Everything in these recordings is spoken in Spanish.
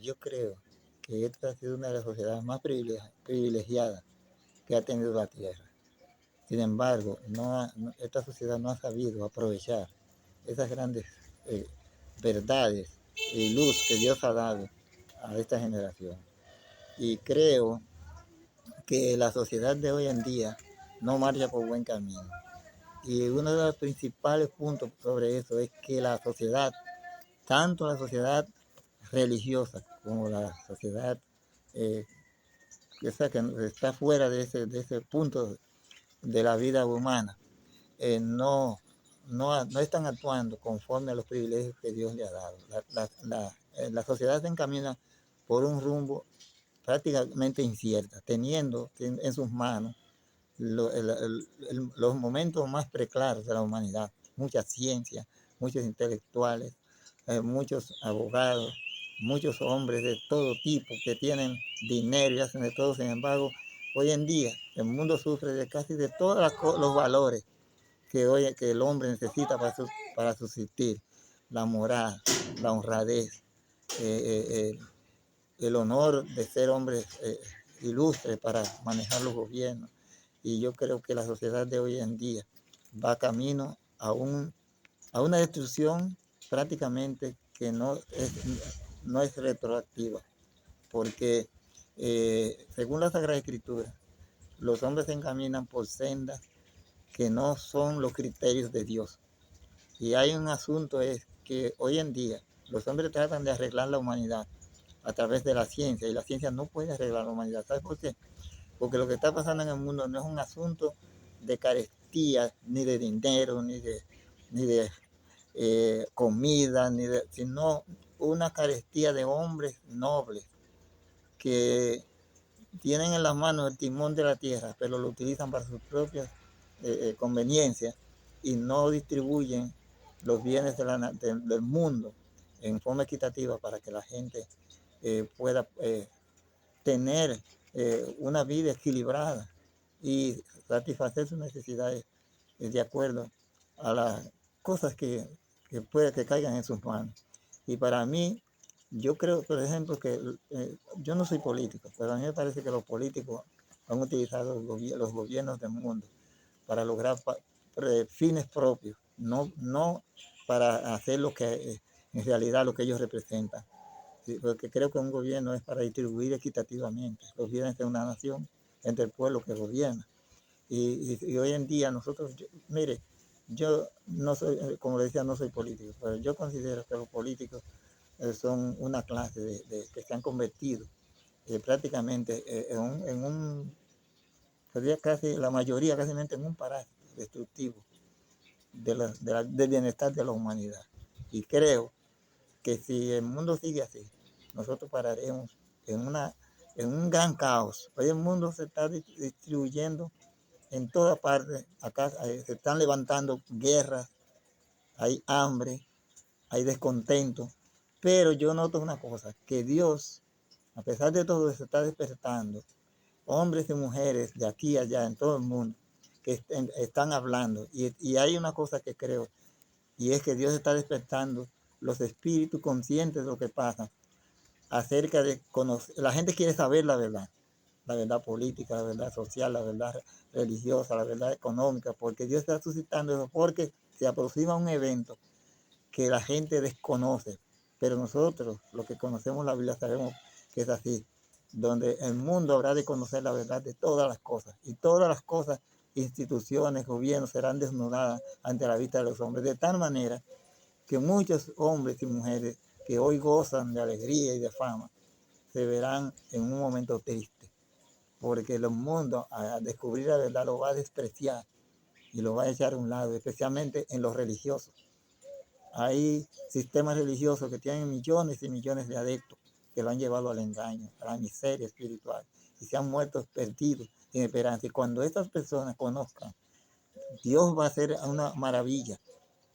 yo creo que esta ha sido una de las sociedades más privilegiadas que ha tenido la Tierra. Sin embargo, esta sociedad no ha sabido aprovechar esas grandes eh, verdades y luz que Dios ha dado a esta generación. Y creo que la sociedad de hoy en día no marcha por buen camino. Y uno de los principales puntos sobre eso es que la sociedad, tanto la sociedad religiosa como la sociedad eh, que está fuera de ese punto de la vida humana, no están actuando conforme a los privilegios que Dios le ha dado. La sociedad se encamina por un rumbo prácticamente incierta, teniendo en sus manos los momentos más preclaros de la humanidad, mucha ciencia, muchos intelectuales, muchos abogados, muchos hombres de todo tipo que tienen dinero y hacen de todo. Sin embargo, hoy en día el mundo sufre de casi de todos los valores que el hombre necesita para subsistir: la moral, la honradez, eh, el honor de ser hombres ilustres para manejar los gobiernos. Y yo creo que la sociedad de hoy en día va camino a una destrucción prácticamente que no es retroactiva, porque según la Sagrada Escritura, los hombres se encaminan por sendas que no son los criterios de Dios. Y hay un asunto, es que hoy en día los hombres tratan de arreglar la humanidad a través de la ciencia, y la ciencia no puede arreglar la humanidad. ¿Sabes por qué? Porque lo que está pasando en el mundo no es un asunto de carestía, ni de dinero, ni de comida, sino una carestía de hombres nobles que tienen en las manos el timón de la tierra, pero lo utilizan para sus propias conveniencias, y no distribuyen los bienes del mundo en forma equitativa para que la gente pueda tener una vida equilibrada y satisfacer sus necesidades de acuerdo a las cosas puede que caigan en sus manos. Y para mí, yo creo, por ejemplo, que yo no soy político, pero a mí me parece que los políticos han utilizado los gobiernos del mundo para lograr fines propios, no para hacer lo que en realidad lo que ellos representan. Sí, porque creo que un gobierno es para distribuir equitativamente los bienes de una nación entre el pueblo que gobierna. Y hoy en día nosotros, mire, yo no soy, como le decía, no soy político, pero yo considero que los políticos son una clase que se han convertido prácticamente sería casi la mayoría, casi en un parásito destructivo del bienestar de la humanidad. Y creo que si el mundo sigue así, nosotros pararemos en, una, en un gran caos. Hoy el mundo se está distribuyendo en todas partes. Acá se están levantando guerras, hay hambre, hay descontento. Pero yo noto una cosa, que Dios, a pesar de todo, se está despertando hombres y mujeres de aquí a allá en todo el mundo que están hablando. Y hay una cosa que creo, y es que Dios está despertando los espíritus conscientes de lo que pasa acerca de conocer. La gente quiere saber la verdad política, la verdad social, la verdad religiosa, la verdad económica, porque Dios está suscitando eso, porque se aproxima un evento que la gente desconoce, pero nosotros, los que conocemos la Biblia, sabemos que es así, donde el mundo habrá de conocer la verdad de todas las cosas, y todas las cosas, instituciones, gobiernos, serán desnudadas ante la vista de los hombres, de tal manera que muchos hombres y mujeres que hoy gozan de alegría y de fama se verán en un momento triste, porque el mundo a descubrir la verdad lo va a despreciar y lo va a echar a un lado, especialmente en los religiosos. Hay sistemas religiosos que tienen millones y millones de adeptos que lo han llevado al engaño, a la miseria espiritual, y se han muerto perdidos sin esperanza. Y cuando estas personas conozcan, Dios va a hacer una maravilla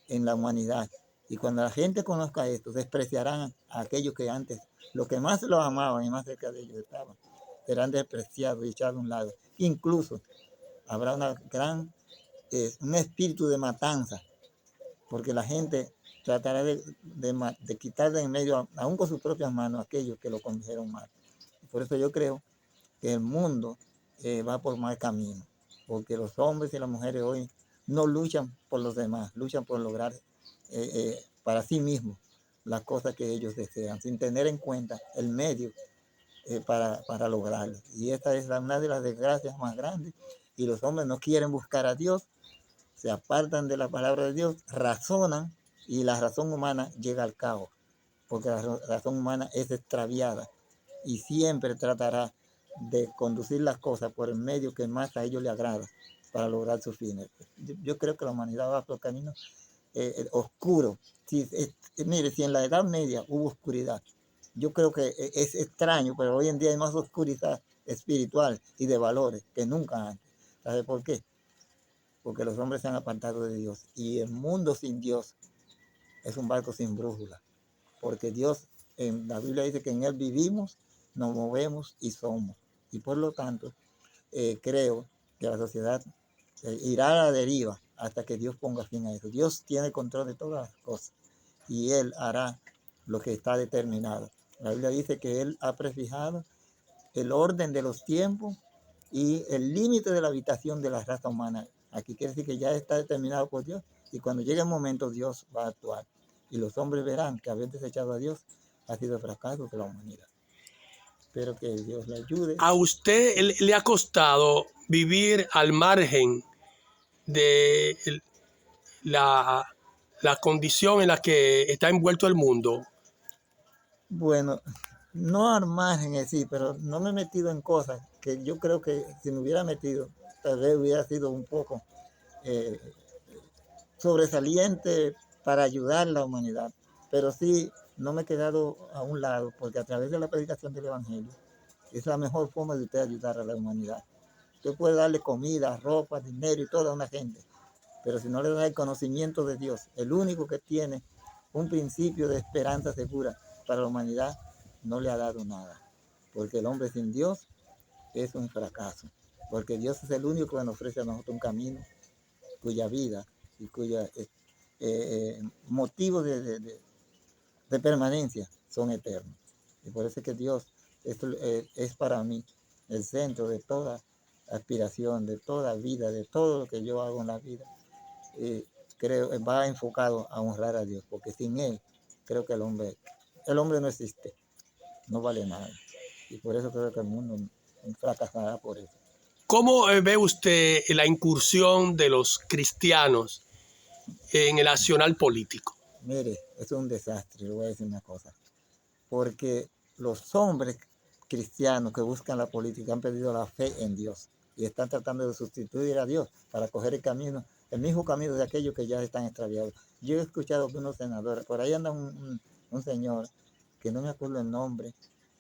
en la humanidad. Y cuando la gente conozca esto, despreciarán a aquellos que antes, los que más los amaban y más cerca de ellos estaban, serán despreciados y echados a un lado. Incluso habrá un espíritu de matanza, porque la gente tratará de quitar de en medio, aún con sus propias manos, aquellos que lo condujeron mal. Por eso yo creo que el mundo va por mal camino, porque los hombres y las mujeres hoy no luchan por los demás, luchan por lograr para sí mismos las cosas que ellos desean, sin tener en cuenta el medio para lograrlo. Y esta es una de las desgracias más grandes. Y los hombres no quieren buscar a Dios, se apartan de la palabra de Dios, razonan y la razón humana llega al caos, porque la razón humana es extraviada y siempre tratará de conducir las cosas por el medio que más a ellos les agrada para lograr sus fines. Yo creo que la humanidad va por caminos oscuros. Mire, si en la Edad Media hubo oscuridad, yo creo que es extraño, pero hoy en día hay más oscuridad espiritual y de valores que nunca antes. ¿Sabe por qué? Porque los hombres se han apartado de Dios y el mundo sin Dios es un barco sin brújula, porque Dios, en la Biblia dice que en Él vivimos, nos movemos y somos. Y por lo tanto, creo que la sociedad irá a la deriva hasta que Dios ponga fin a eso. Dios tiene control de todas las cosas y Él hará lo que está determinado. La Biblia dice que Él ha prefijado el orden de los tiempos y el límite de la habitación de la raza humana. Aquí quiere decir que ya está determinado por Dios y cuando llegue el momento Dios va a actuar. Y los hombres verán que haber desechado a Dios ha sido el fracaso de la humanidad. Espero que Dios le ayude. ¿A usted le ha costado vivir al margen de la, la condición en la que está envuelto el mundo? Bueno, no al margen en sí, pero no me he metido en cosas que yo creo que si me hubiera metido, tal vez hubiera sido un poco eh, sobresaliente para ayudar a la humanidad. Pero sí, no me he quedado a un lado, porque a través de la predicación del Evangelio es la mejor forma de usted ayudar a la humanidad. Usted puede darle comida, ropa, dinero y toda una gente, pero si no le da el conocimiento de Dios, el único que tiene un principio de esperanza segura para la humanidad, no le ha dado nada. Porque el hombre sin Dios es un fracaso. Porque Dios es el único que nos ofrece a nosotros un camino cuya vida y cuya motivos de permanencia son eternos. Y por eso es que Dios es para mí el centro de toda aspiración, de toda vida, de todo lo que yo hago en la vida. Creo va enfocado a honrar a Dios, porque sin Él creo que el hombre no existe, no vale nada. Y por eso creo que el mundo fracasará por eso. ¿Cómo ve usted la incursión de los cristianos en el accionar político? Mire, eso es un desastre, le voy a decir una cosa. Porque los hombres cristianos que buscan la política han perdido la fe en Dios y están tratando de sustituir a Dios para coger el mismo camino de aquellos que ya están extraviados. Yo he escuchado que unos senadores, por ahí anda un señor, que no me acuerdo el nombre,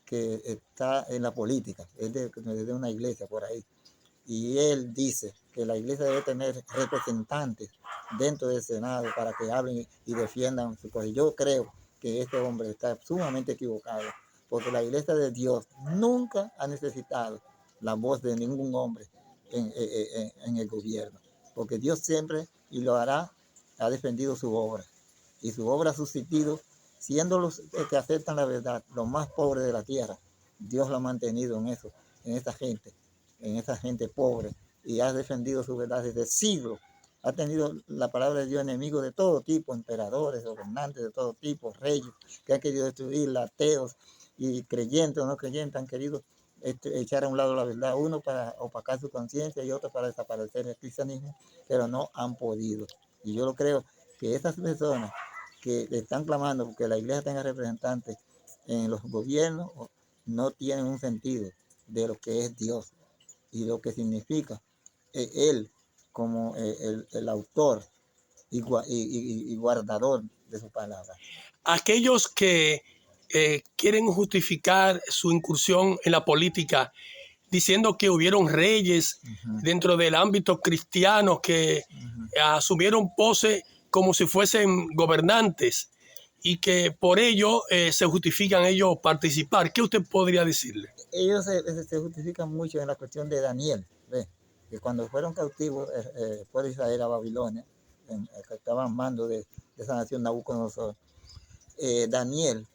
que está en la política, es de una iglesia por ahí, y él dice que la iglesia debe tener representantes dentro del Senado para que hablen y defiendan su cosa. Yo creo que este hombre está sumamente equivocado, porque la iglesia de Dios nunca ha necesitado la voz de ningún hombre en el gobierno, porque Dios siempre, y lo hará, ha defendido su obra, y su obra ha subsistido, siendo los que aceptan la verdad, los más pobres de la tierra. Dios lo ha mantenido en eso, en esa gente pobre, y ha defendido su verdad desde siglos. Ha tenido la palabra de Dios enemigos de todo tipo, emperadores, gobernantes de todo tipo, reyes que han querido destruirla, ateos y creyentes o no creyentes han querido echar a un lado la verdad, uno para opacar su conciencia y otro para desaparecer el cristianismo, pero no han podido. Y yo lo creo que esas personas que están clamando porque la iglesia tenga representantes en los gobiernos no tienen un sentido de lo que es Dios y lo que significa Él como el autor y guardador de su palabra. Aquellos que quieren justificar su incursión en la política diciendo que hubieron reyes dentro del ámbito cristiano que asumieron pose como si fuesen gobernantes y que por ello se justifican ellos participar. ¿Qué usted podría decirle? Ellos se justifican mucho en la cuestión de Daniel, ¿ve? Que cuando fueron cautivos por Israel a Babilonia, que estaban mando de de esa nación Nabucodonosor. Daniel.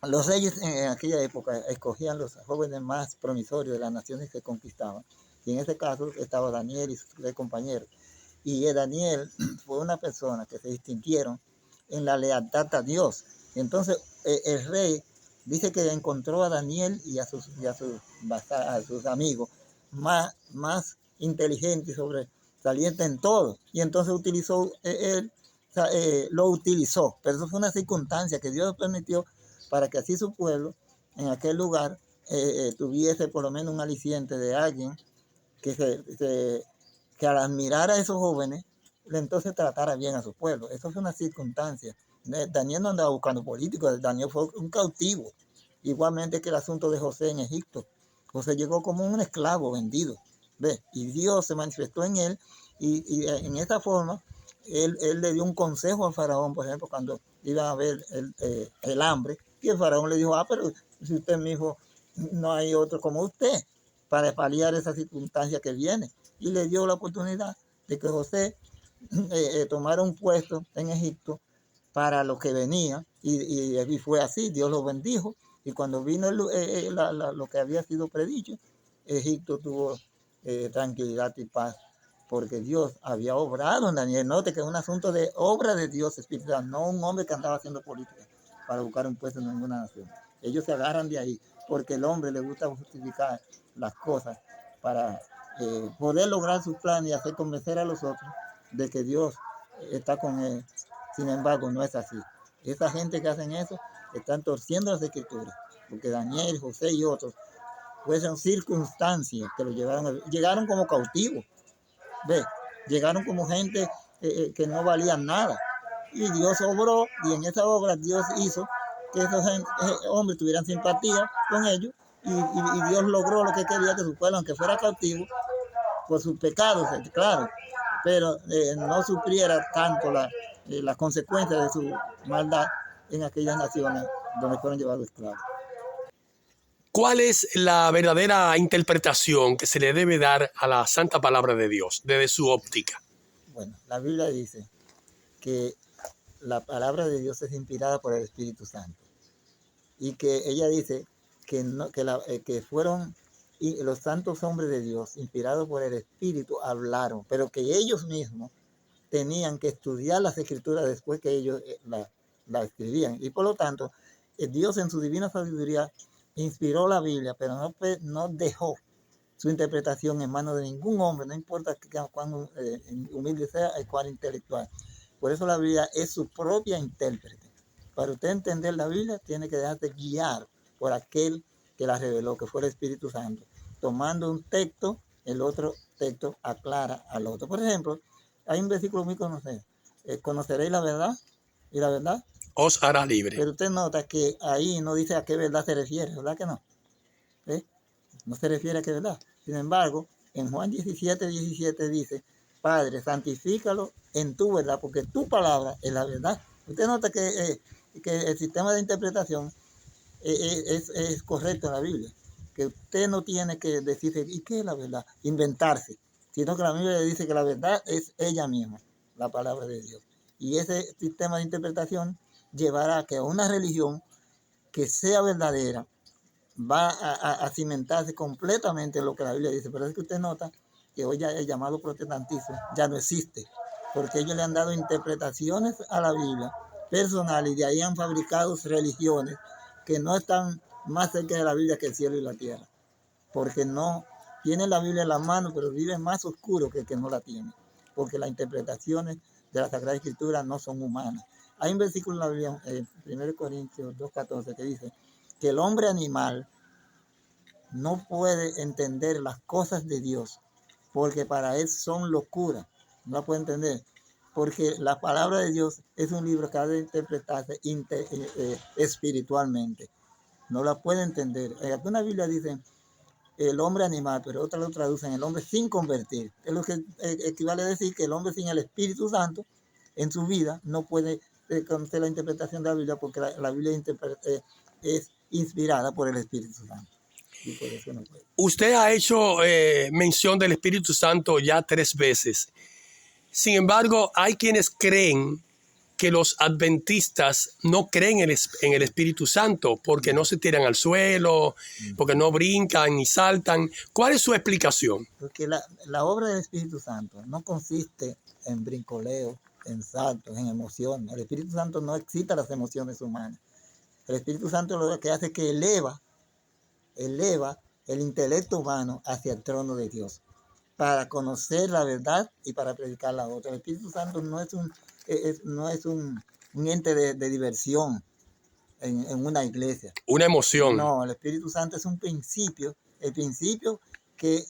Los reyes en aquella época escogían los jóvenes más promisorios de las naciones que conquistaban. Y en ese caso estaba Daniel y sus tres compañeros. Y Daniel fue una persona que se distinguieron en la lealtad a Dios. Y entonces el rey dice que encontró a Daniel y a sus amigos más inteligentes y sobresalientes en todo. Y entonces lo utilizó. Pero eso fue una circunstancia que Dios permitió para que así su pueblo en aquel lugar tuviese por lo menos un aliciente de alguien que al admirar a esos jóvenes, entonces tratara bien a su pueblo. Eso fue una circunstancia. Daniel no andaba buscando políticos, Daniel fue un cautivo. Igualmente que el asunto de José en Egipto. José llegó como un esclavo vendido. ¿Ve? Y Dios se manifestó en él y en esa forma él le dio un consejo al faraón, por ejemplo, cuando iba a haber el hambre. Y el faraón le dijo, pero si usted me dijo, no hay otro como usted para paliar esa circunstancia que viene. Y le dio la oportunidad de que José tomara un puesto en Egipto para lo que venía. Y fue así, Dios lo bendijo. Y cuando vino lo que había sido predicho, Egipto tuvo tranquilidad y paz, porque Dios había obrado en Daniel. Note que es un asunto de obra de Dios espiritual, no un hombre que andaba haciendo política para buscar un puesto en ninguna nación. Ellos se agarran de ahí, porque el hombre le gusta justificar las cosas para poder lograr sus planes y hacer convencer a los otros de que Dios está con él. Sin embargo, no es así. Esa gente que hacen eso están torciendo las escrituras, porque Daniel, José y otros fueron circunstancias que lo llegaron como cautivos. ¿Ve? Llegaron como gente que no valían nada. Y Dios obró, y en esa obra Dios hizo que esos hombres tuvieran simpatía con ellos, y Dios logró lo que quería, que su pueblo, aunque fuera cautivo, por sus pecados, claro, pero no sufriera tanto las consecuencias de su maldad en aquellas naciones donde fueron llevados esclavos. ¿Cuál es la verdadera interpretación que se le debe dar a la santa palabra de Dios desde su óptica? Bueno, la Biblia dice que la palabra de Dios es inspirada por el Espíritu Santo y que ella dice que fueron los santos hombres de Dios, inspirados por el Espíritu, hablaron, pero que ellos mismos tenían que estudiar las escrituras después que ellos la escribían. Y por lo tanto, Dios en su divina sabiduría inspiró la Biblia, pero no dejó su interpretación en manos de ningún hombre, no importa cuán humilde sea el cual intelectual. Por eso la Biblia es su propia intérprete. Para usted entender la Biblia, tiene que dejarse guiar por aquel que la reveló, que fue el Espíritu Santo. Tomando un texto, el otro texto aclara al otro. Por ejemplo, hay un versículo muy conocido. Conoceréis la verdad y la verdad os hará libre. Pero usted nota que ahí no dice a qué verdad se refiere, ¿verdad que no? No se refiere a qué verdad. Sin embargo, en Juan 17:17 dice, Padre, santifícalo en tu verdad, porque tu palabra es la verdad. Usted nota que el sistema de interpretación es correcto en la Biblia, que usted no tiene que decirse, ¿y qué es la verdad? Inventarse, sino que la Biblia le dice que la verdad es ella misma, la palabra de Dios. Y ese sistema de interpretación llevará a que una religión que sea verdadera va a cimentarse completamente en lo que la Biblia dice. Pero es que usted nota que hoy ya el llamado protestantismo ya no existe, porque ellos le han dado interpretaciones a la Biblia personales y de ahí han fabricado religiones que no están más cerca de la Biblia que el cielo y la tierra, porque no tienen la Biblia en la mano, pero viven más oscuro que el que no la tiene, porque las interpretaciones de la Sagrada Escritura no son humanas. Hay un versículo en la Biblia, 1 Corintios 2:14, que dice que el hombre animal no puede entender las cosas de Dios, porque para él son locura. No la puede entender, porque la palabra de Dios es un libro que ha de interpretarse espiritualmente. No la puede entender. En alguna Biblia dicen el hombre animal, pero otras lo traducen el hombre sin convertir. Es lo que equivale a decir que el hombre sin el Espíritu Santo en su vida no puede conocer la interpretación de la Biblia, porque la Biblia es inspirada por el Espíritu Santo. Y por eso no puede. Usted ha hecho mención del Espíritu Santo ya 3 veces. Sin embargo, hay quienes creen que los adventistas no creen en el Espíritu Santo porque no se tiran al suelo, porque no brincan ni saltan. ¿Cuál es su explicación? Porque la obra del Espíritu Santo no consiste en brincoleo, en saltos, en emociones. El Espíritu Santo no excita las emociones humanas. El Espíritu Santo lo que hace es que eleva el intelecto humano hacia el trono de Dios, para conocer la verdad y para predicar la otra. El Espíritu Santo no es un ente de diversión en una iglesia. Una emoción. No, el Espíritu Santo es un principio, el principio que,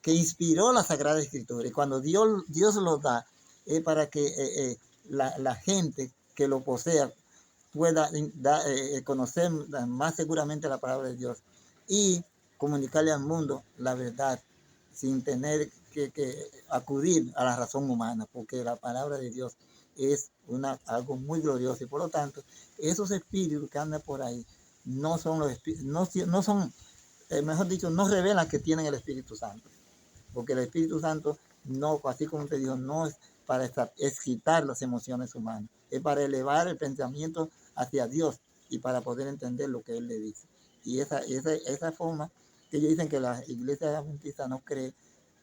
que inspiró la Sagrada Escritura. Y cuando Dios lo da, es para que la gente que lo posea pueda conocer más seguramente la palabra de Dios y comunicarle al mundo la verdad sin tener que acudir a la razón humana, porque la palabra de Dios es algo muy glorioso y por lo tanto esos espíritus que andan por ahí no son los espíritus, no son, mejor dicho, no revelan que tienen el Espíritu Santo, porque el Espíritu Santo no, así como te digo, no es para excitar las emociones humanas, es para elevar el pensamiento hacia Dios y para poder entender lo que Él le dice. Y esa forma que ellos dicen que la iglesia adventista no cree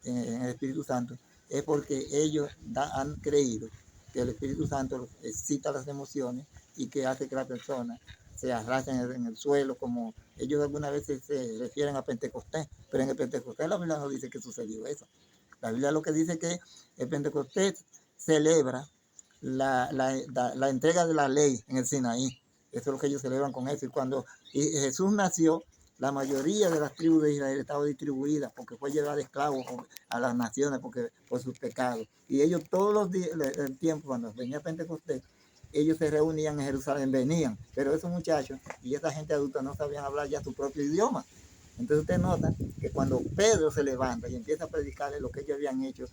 en el Espíritu Santo es porque ellos han creído que el Espíritu Santo excita las emociones y que hace que la persona se arrastre en el suelo, como ellos algunas veces se refieren a Pentecostés, pero en el Pentecostés la Biblia no dice que sucedió eso. La Biblia lo que dice es que el Pentecostés celebra la entrega de la ley en el Sinaí. Eso es lo que ellos celebran con eso. Y cuando Jesús nació, la mayoría de las tribus de Israel estaba distribuida porque fue llevada esclavos a las naciones por sus pecados. Y ellos todos los días, el tiempo, cuando venía Pentecostés, ellos se reunían en Jerusalén, venían. Pero esos muchachos y esa gente adulta no sabían hablar ya su propio idioma. Entonces usted nota que cuando Pedro se levanta y empieza a predicarle lo que ellos habían hecho,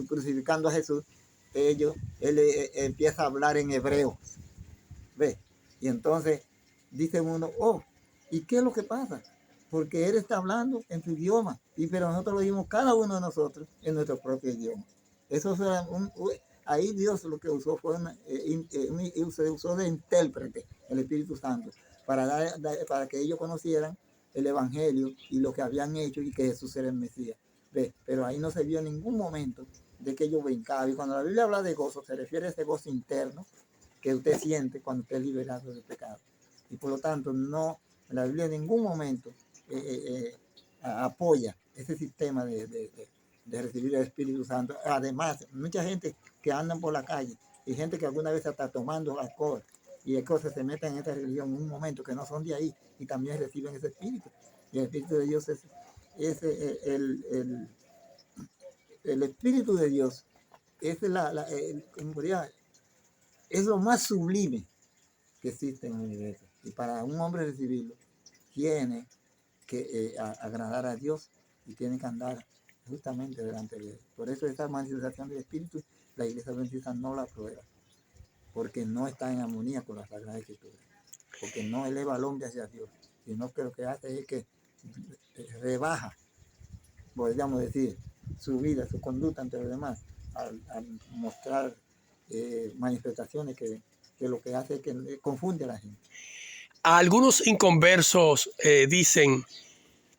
crucificando a Jesús, él empieza a hablar en hebreo. ¿Ve? Y entonces dice uno, oh, ¿y qué es lo que pasa? Porque él está hablando en su idioma, pero nosotros lo oímos cada uno de nosotros en nuestro propio idioma. Eso fue ahí Dios lo que usó fue se usó de intérprete el Espíritu Santo para que ellos conocieran el Evangelio y lo que habían hecho y que Jesús era el Mesías. ¿Ve? Pero ahí no se vio en ningún momento de que ellos brincaban. Y cuando la Biblia habla de gozo, se refiere a ese gozo interno que usted siente cuando usted es liberado del pecado. Y por lo tanto, no, la Biblia en ningún momento apoya ese sistema de recibir el Espíritu Santo. Además, mucha gente que andan por la calle y gente que alguna vez está tomando alcohol y cosas se meten en esta religión en un momento que no son de ahí y también reciben ese Espíritu. Y el Espíritu de Dios es el Espíritu de Dios es es lo más sublime que existe en el universo. Y para un hombre recibirlo, tiene que agradar a Dios y tiene que andar justamente delante de Él. Por eso esa manifestación del Espíritu, la Iglesia Adventista no la aprueba, porque no está en armonía con la Sagrada Escritura, porque no eleva al hombre hacia Dios, sino que lo que hace es que rebaja, podríamos decir, su vida, su conducta ante los demás, al mostrar manifestaciones que lo que hace es que confunde a la gente. Algunos inconversos dicen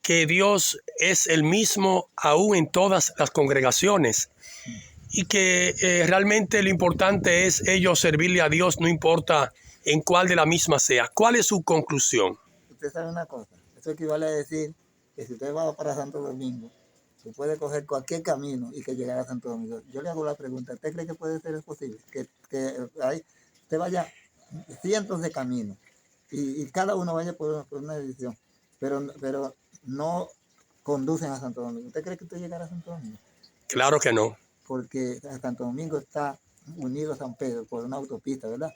que Dios es el mismo aún en todas las congregaciones y que realmente lo importante es ellos servirle a Dios, no importa en cuál de la misma sea. ¿Cuál es su conclusión? Usted sabe una cosa, eso equivale a decir que si usted va para Santo Domingo, usted puede coger cualquier camino y que llegue a Santo Domingo. Yo le hago la pregunta, ¿usted cree que puede ser posible? Que usted vaya cientos de caminos y cada uno vaya por una dirección, pero no conducen a Santo Domingo. ¿Usted cree que usted llegará a Santo Domingo? Claro que no. Porque Santo Domingo está unido a San Pedro por una autopista, ¿verdad?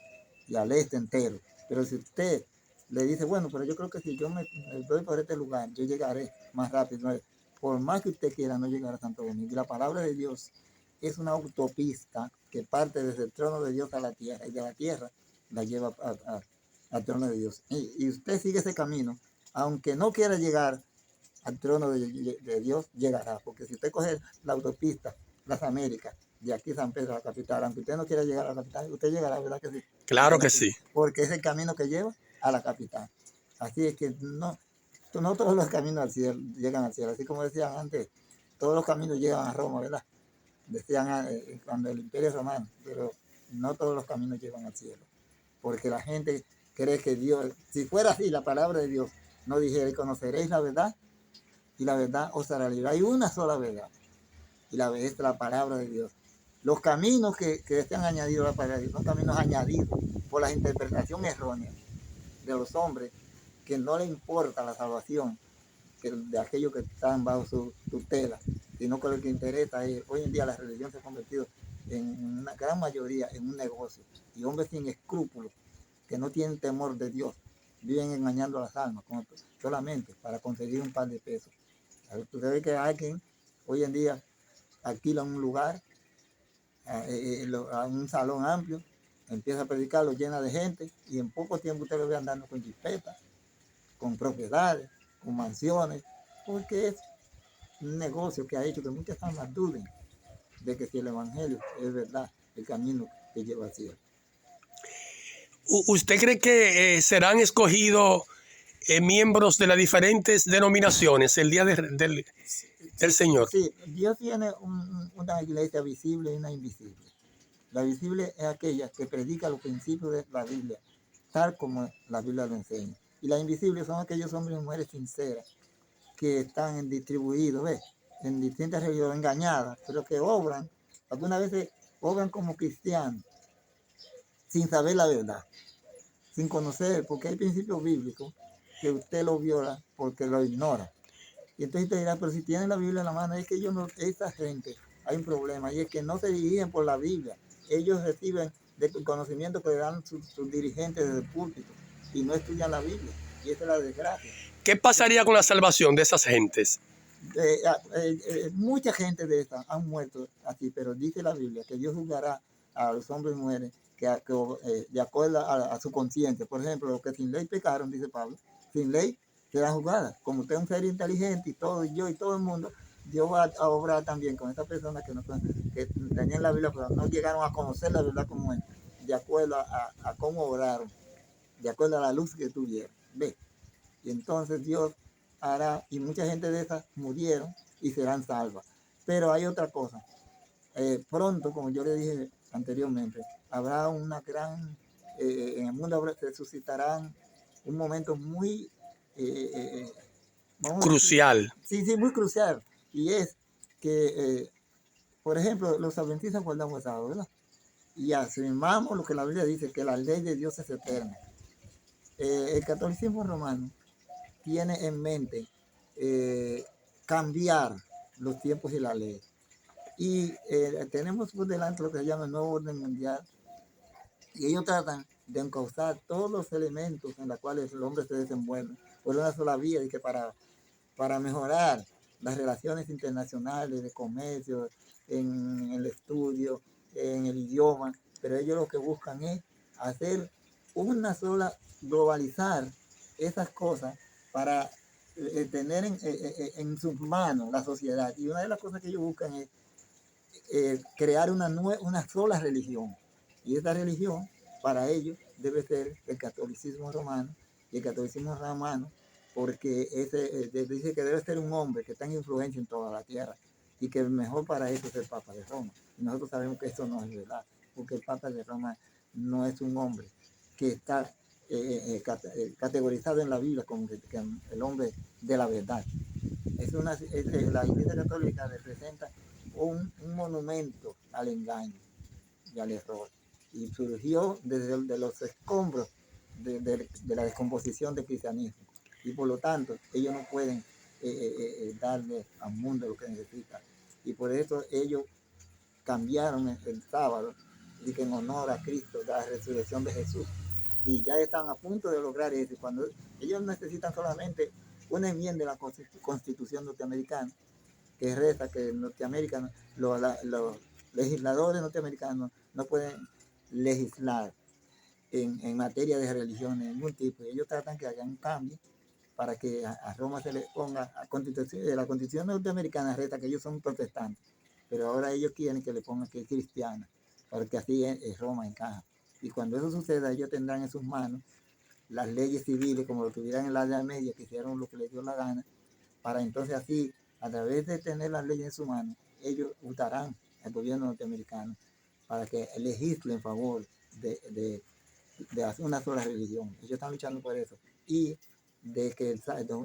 Y al este entero. Pero si usted le dice, bueno, pero yo creo que si yo me doy por este lugar, yo llegaré más rápido. Por más que usted quiera, no llegar a Santo Domingo. Y la palabra de Dios es una autopista que parte desde el trono de Dios a la tierra, y de la tierra la lleva al trono de Dios. Y usted sigue ese camino, aunque no quiera llegar al trono de Dios, llegará. Porque si usted coge la autopista, las Américas, de aquí San Pedro a la capital. Aunque usted no quiera llegar a la capital, usted llegará, ¿verdad que sí? Claro que sí. Porque es el camino que lleva a la capital. Así es que no todos los caminos al cielo llegan al cielo. Así como decían antes, todos los caminos llegan a Roma, ¿verdad? Decían cuando el Imperio Romano, pero no todos los caminos llevan al cielo. Porque la gente cree que Dios, si fuera así, la palabra de Dios no dijera, y conoceréis la verdad, y la verdad os hará libre. Hay una sola verdad, y la verdad es la palabra de Dios. Los caminos que se han añadido a la palabra de Dios son caminos añadidos por la interpretación errónea de los hombres que no le importa la salvación de aquellos que están bajo su tutela, sino que lo que interesa es, hoy en día la religión se ha convertido en una gran mayoría en un negocio, y hombres sin escrúpulos que no tienen temor de Dios viven engañando a las almas solamente para conseguir un par de pesos. Usted ve que alguien hoy en día alquila un lugar, a un salón amplio, empieza a predicar, lo llena de gente, y en poco tiempo usted lo ve andando con jipeta, con propiedades, con mansiones, porque es un negocio que ha hecho que muchas almas duden de que si el evangelio es verdad, el camino que lleva al cielo. ¿Usted cree que serán escogidos miembros de las diferentes denominaciones el día del Señor? Sí, Dios tiene una iglesia visible y una invisible. La visible es aquella que predica los principios de la Biblia, tal como la Biblia lo enseña. Y la invisible son aquellos hombres y mujeres sinceras que están distribuidos, ¿ves?, en distintas religiones, engañadas, pero que obran, algunas veces obran como cristianos, sin saber la verdad, sin conocer, porque hay principios bíblicos que usted lo viola porque lo ignora. Y entonces te dirá, pero si tienen la Biblia en la mano, es que ellos no, esa gente, hay un problema, y es que no se dirigen por la Biblia. Ellos reciben del conocimiento que le dan sus dirigentes desde el púlpito y no estudian la Biblia. Y esa es la desgracia. ¿Qué pasaría con la salvación de esas gentes? Mucha gente de esta han muerto así, pero dice la Biblia que Dios juzgará a los hombres y mujeres de acuerdo a su conciencia. Por ejemplo, los que sin ley pecaron, dice Pablo, sin ley serán juzgadas. Como usted es un ser inteligente y todo, y yo y todo el mundo, Dios va a obrar también con estas personas que tenían la Biblia, pero no llegaron a conocer la verdad como es, de acuerdo a cómo obraron, de acuerdo a la luz que tuvieron. ¿Ve? Y entonces Dios hará, y mucha gente de esas murieron y serán salvas. Pero hay otra cosa. Pronto, como yo le dije anteriormente, habrá una gran, en el mundo se suscitarán un momento muy, Crucial. sí, muy crucial. Y es que, por ejemplo, los adventistas guardamos sábado, ¿verdad? Y afirmamos lo que la Biblia dice, que la ley de Dios es eterna. El catolicismo romano tiene en mente cambiar los tiempos y la ley. Y tenemos por delante lo que se llama el nuevo orden mundial, y ellos tratan de encauzar todos los elementos en los cuales el hombre se desenvuelve por una sola vía, y que para mejorar las relaciones internacionales de comercio, en el estudio, en el idioma, pero ellos lo que buscan es hacer una sola, globalizar esas cosas para tener en sus manos la sociedad. Y una de las cosas que ellos buscan es crear una sola religión. Y esta religión, para ellos, debe ser el catolicismo romano. Y el catolicismo romano, porque dice que debe ser un hombre que tenga influencia en toda la tierra, y que el mejor para eso es el Papa de Roma. Y nosotros sabemos que eso no es verdad, porque el Papa de Roma no es un hombre que está categorizado en la Biblia como que el hombre de la verdad. La Iglesia Católica representa un monumento al engaño y al error, y surgió desde los escombros de la descomposición del cristianismo, y por lo tanto ellos no pueden darle al mundo lo que necesita, y por eso ellos cambiaron el sábado, y que en honor a Cristo, de la resurrección de Jesús, y ya están a punto de lograr eso. Cuando ellos necesitan solamente una enmienda de la Constitución norteamericana, que reza que Norteamérica, los legisladores norteamericanos no pueden legislar en materia de religión de ningún tipo. Ellos tratan que haya un cambio para que a Roma se le ponga la Constitución norteamericana, reza que ellos son protestantes, pero ahora ellos quieren que le pongan que es cristiana, porque así Roma encaja. Y cuando eso suceda, ellos tendrán en sus manos las leyes civiles, como lo tuvieran en la Edad Media, que hicieron lo que les dio la gana, para entonces así, a través de tener las leyes en su mano, ellos usarán al gobierno norteamericano para que legisle en favor de hacer una sola religión. Ellos están luchando por eso. Y de que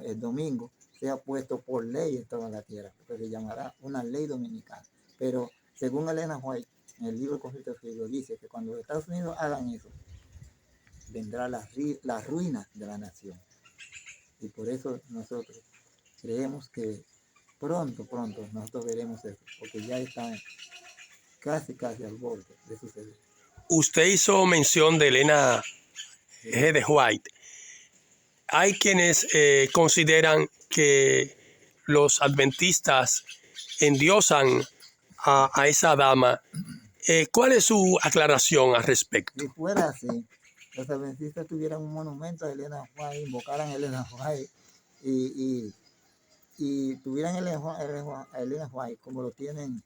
el domingo sea puesto por ley en toda la tierra, porque se llamará una ley dominicana. Pero según Elena White, en el libro Conflicto de Frigo, dice que cuando los Estados Unidos hagan eso, vendrá la ruina de la nación. Y por eso nosotros creemos que pronto nosotros veremos eso, porque ya está casi al borde de suceder. Usted hizo mención de Elena G. de White. Hay quienes consideran que los adventistas endiosan a esa dama. ¿Cuál es su aclaración al respecto? Si fuera así, los adventistas tuvieran un monumento a Elena White, invocaran a Elena White y tuvieran a Elena White como lo tienen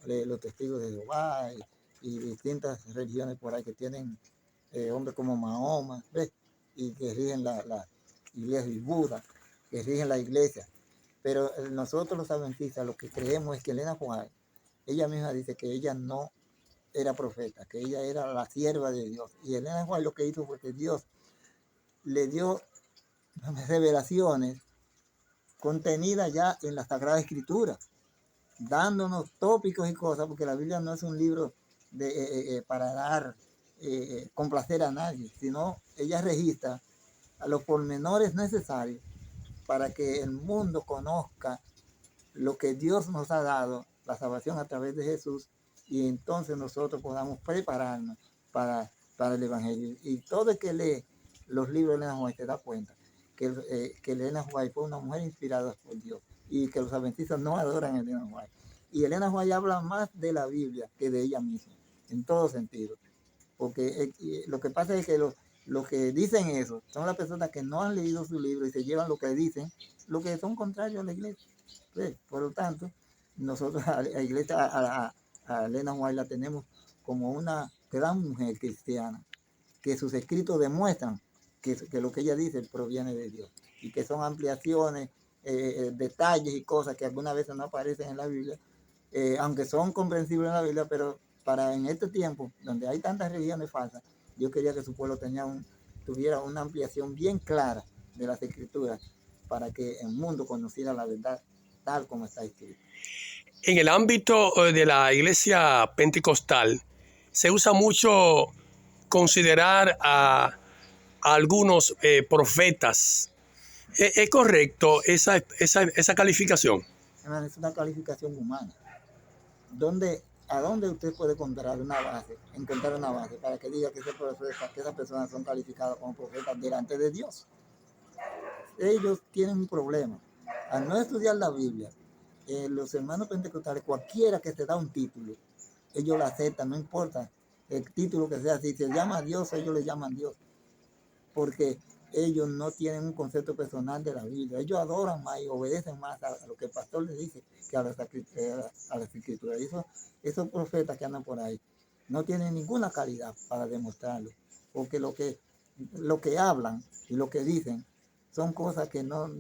los testigos de Jehová y distintas religiones por ahí que tienen hombres como Mahoma, ¿ves? Y que rigen la iglesia y Buda, que rigen la iglesia. Pero nosotros los adventistas lo que creemos es que Elena White, ella misma dice que ella no era profeta, que ella era la sierva de Dios. Y Elena White lo que hizo fue que Dios le dio revelaciones contenidas ya en la Sagrada Escritura, dándonos tópicos y cosas, porque la Biblia no es un libro para dar, complacer a nadie, sino ella registra a los pormenores necesarios para que el mundo conozca lo que Dios nos ha dado, la salvación a través de Jesús, y entonces nosotros podamos prepararnos para el Evangelio. Y todo el que lee los libros de Elena White se da cuenta que Elena White fue una mujer inspirada por Dios y que los adventistas no adoran a Elena White. Y Elena White habla más de la Biblia que de ella misma, en todo sentido. Porque lo que pasa es que los que dicen eso son las personas que no han leído su libro y se llevan lo que dicen, lo que son contrarios a la iglesia. ¿Sí? Por lo tanto, nosotros a la iglesia, a Elena White la tenemos como una gran mujer cristiana, que sus escritos demuestran que lo que ella dice proviene de Dios y que son ampliaciones, detalles y cosas que algunas veces no aparecen en la Biblia, aunque son comprensibles en la Biblia, pero para en este tiempo, donde hay tantas religiones falsas, yo quería que su pueblo tuviera una ampliación bien clara de las escrituras para que el mundo conociera la verdad tal como está escrito. En el ámbito de la iglesia pentecostal se usa mucho considerar a algunos profetas. ¿Es correcto esa calificación? Es una calificación humana. ¿A dónde usted puede encontrar una base para que diga que esas personas son calificadas como profetas delante de Dios? Ellos tienen un problema. Al no estudiar la Biblia, los hermanos pentecostales, cualquiera que se da un título, ellos lo aceptan, no importa el título que sea. Si se llama Dios, ellos le llaman Dios, porque ellos no tienen un concepto personal de la Biblia. Ellos adoran más y obedecen más a lo que el pastor les dice que a las escrituras. Esos profetas que andan por ahí no tienen ninguna calidad para demostrarlo, porque lo que hablan y lo que dicen son cosas que no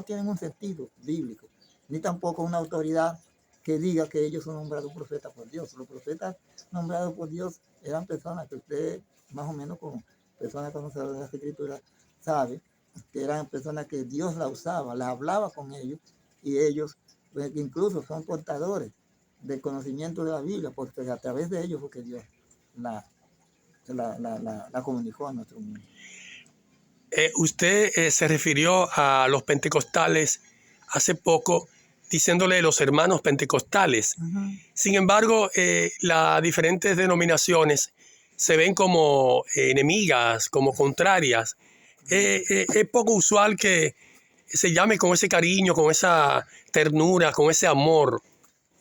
tienen un sentido bíblico, ni tampoco una autoridad que diga que ellos son nombrados profetas por Dios. Los profetas nombrados por Dios eran personas que usted, más o menos como personas conocedoras de las escrituras, sabe que eran personas que Dios la usaba, la hablaba con ellos, y ellos pues, incluso son portadores del conocimiento de la Biblia, porque a través de ellos fue que Dios la comunicó a nuestro mundo. Usted se refirió a los pentecostales hace poco diciéndole los hermanos pentecostales. Sin embargo, las diferentes denominaciones se ven como enemigas, como contrarias. Es poco usual que se llame con ese cariño, con esa ternura, con ese amor.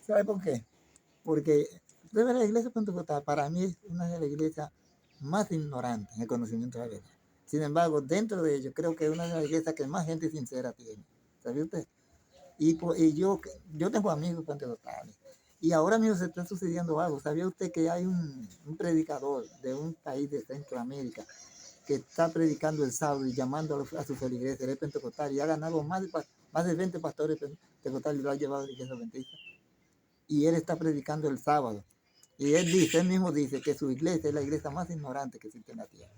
¿Sabe por qué? Porque la iglesia pentecostal para mí es una de las iglesias más ignorantes en el conocimiento de la verdad. Sin embargo, dentro de ellos creo que es una de las iglesias que más gente sincera tiene. ¿Sabe usted? Y yo tengo amigos pentecostales Y ahora mismo se está sucediendo algo. ¿Sabía usted que hay un predicador de un país de Centroamérica que está predicando el sábado y llamando a su feligreses, él es pentecostal, y ha ganado más de 20 pastores pentecostales y lo ha llevado a la iglesia adventista? Y él está predicando el sábado. Y él mismo dice que su iglesia es la iglesia más ignorante que existe en la tierra.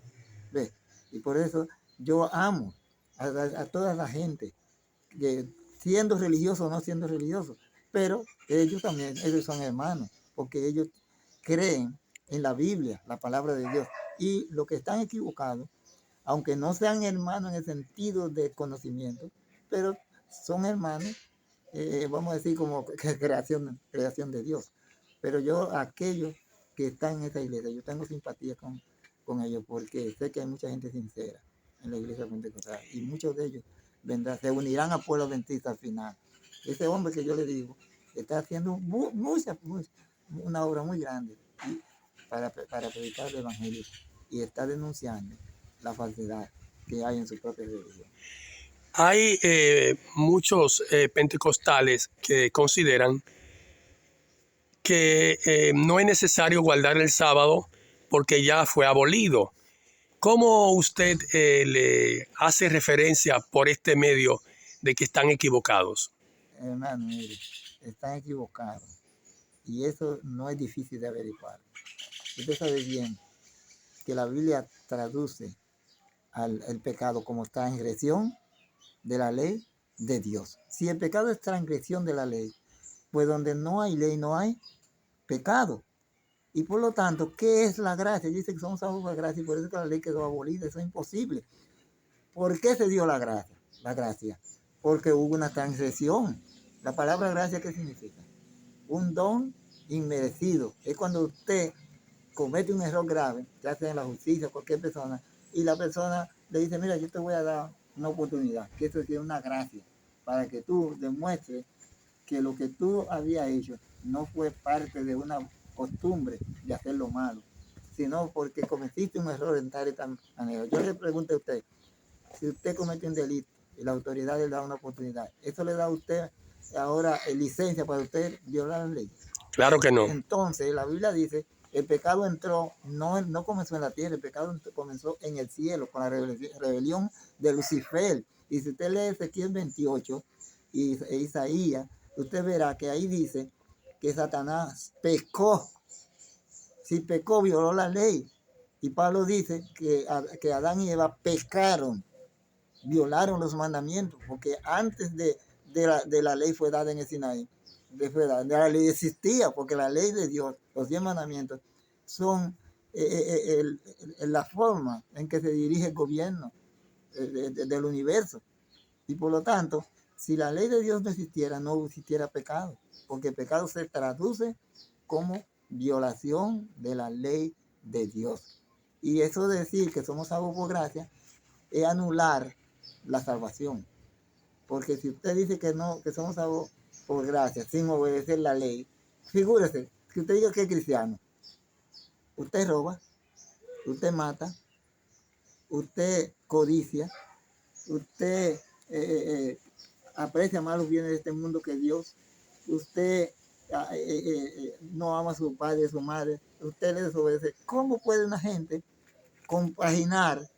¿Ve? Y por eso yo amo a toda la gente, que siendo religioso o no siendo religioso, pero ellos también, ellos son hermanos, porque ellos creen en la Biblia, la palabra de Dios. Y los que están equivocados, aunque no sean hermanos en el sentido de conocimiento, pero son hermanos, vamos a decir como creación de Dios. Pero yo, aquellos que están en esa iglesia, yo tengo simpatía con ellos, porque sé que hay mucha gente sincera en la iglesia pentecostal y muchos de ellos se unirán al pueblo adventista al final. Ese hombre que yo le digo está haciendo una obra muy grande para predicar el evangelio, y está denunciando la falsedad que hay en su propia religión. Hay muchos pentecostales que consideran que no es necesario guardar el sábado porque ya fue abolido. ¿Cómo usted le hace referencia por este medio de que están equivocados? Hermano, mire, están equivocados, y eso no es difícil de averiguar. Usted sabe bien que la Biblia traduce el pecado como transgresión de la ley de Dios. Si el pecado es transgresión de la ley, pues donde no hay ley no hay pecado. Y por lo tanto, ¿qué es la gracia? Dice que somos salvos por gracia, y por eso que la ley quedó abolida. Eso es imposible. ¿Por qué se dio la gracia? La gracia, porque hubo una transgresión. La palabra gracia, ¿qué significa? Un don inmerecido. Es cuando usted comete un error grave, ya sea en la justicia, cualquier persona, y la persona le dice, mira, yo te voy a dar una oportunidad, que eso es una gracia, para que tú demuestres que lo que tú habías hecho no fue parte de una costumbre de hacer lo malo, sino porque cometiste un error en tal y tal manera. Yo le pregunto a usted, si usted comete un delito y la autoridad le da una oportunidad, ¿eso le da a usted ahora licencia para usted violar la ley? Claro que no. Entonces, la Biblia dice, el pecado entró, no comenzó en la tierra, el pecado comenzó en el cielo, con la rebelión de Lucifer. Y si usted lee Ezequiel 28 e Isaías, usted verá que ahí dice que Satanás pecó. Si pecó, violó la ley. Y Pablo dice que Adán y Eva pecaron, violaron los mandamientos, porque antes de la ley fue dada en el Sinaí, la ley existía, porque la ley de Dios, los 10 mandamientos, son la forma en que se dirige el gobierno del universo. Y por lo tanto, si la ley de Dios no existiera, no existiera pecado, porque el pecado se traduce como violación de la ley de Dios. Y eso de decir que somos salvos por gracia es anular la salvación. Porque si usted dice que no, que somos salvos por gracia, sin obedecer la ley, figúrese que usted diga que es cristiano. Usted roba, usted mata, usted codicia, usted aprecia más los bienes de este mundo que Dios, usted no ama a su padre y a su madre, usted le desobedece. ¿Cómo puede una gente compaginar